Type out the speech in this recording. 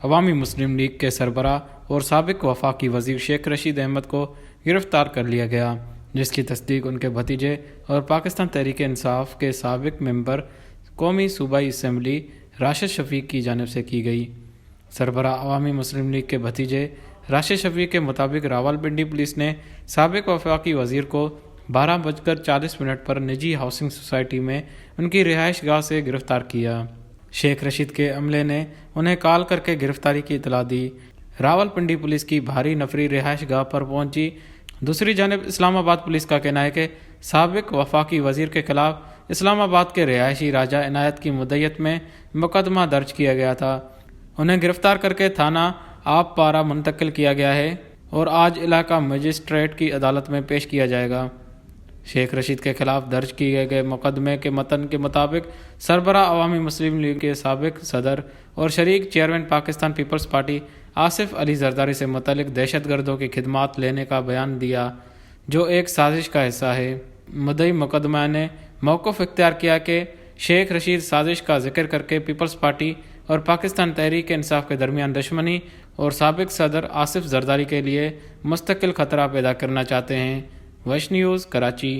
عوامی مسلم لیگ کے سربراہ اور سابق وفاقی وزیر شیخ رشید احمد کو گرفتار کر لیا گیا، جس کی تصدیق ان کے بھتیجے اور پاکستان تحریک انصاف کے سابق ممبر قومی صوبائی اسمبلی راشد شفیق کی جانب سے کی گئی۔ سربراہ عوامی مسلم لیگ کے بھتیجے راشد شفیق کے مطابق راولپنڈی پولیس نے سابق وفاقی وزیر کو 12:40 پر نجی ہاؤسنگ سوسائٹی میں ان کی رہائش گاہ سے گرفتار کیا۔ شیخ رشید کے عملے نے انہیں کال کر کے گرفتاری کی اطلاع دی۔ راولپنڈی پولیس کی بھاری نفری رہائش گاہ پر پہنچی۔ دوسری جانب اسلام آباد پولیس کا کہنا ہے کہ سابق وفاقی وزیر کے خلاف اسلام آباد کے رہائشی راجہ عنایت کی مدعیت میں مقدمہ درج کیا گیا تھا۔ انہیں گرفتار کر کے تھانہ آپ پارہ منتقل کیا گیا ہے اور آج علاقہ مجسٹریٹ کی عدالت میں پیش کیا جائے گا۔ شیخ رشید کے خلاف درج کیے گئے مقدمے کے متن کے مطابق سربراہ عوامی مسلم لیگ کے سابق صدر اور شریک چیئرمین پاکستان پیپلز پارٹی آصف علی زرداری سے متعلق دہشت گردوں کی خدمات لینے کا بیان دیا، جو ایک سازش کا حصہ ہے۔ مدعی مقدمہ نے موقف اختیار کیا کہ شیخ رشید سازش کا ذکر کر کے پیپلز پارٹی اور پاکستان تحریک انصاف کے درمیان دشمنی اور سابق صدر آصف زرداری کے لیے مستقل خطرہ پیدا کرنا چاہتے ہیں۔ ویش نیوز، کراچی۔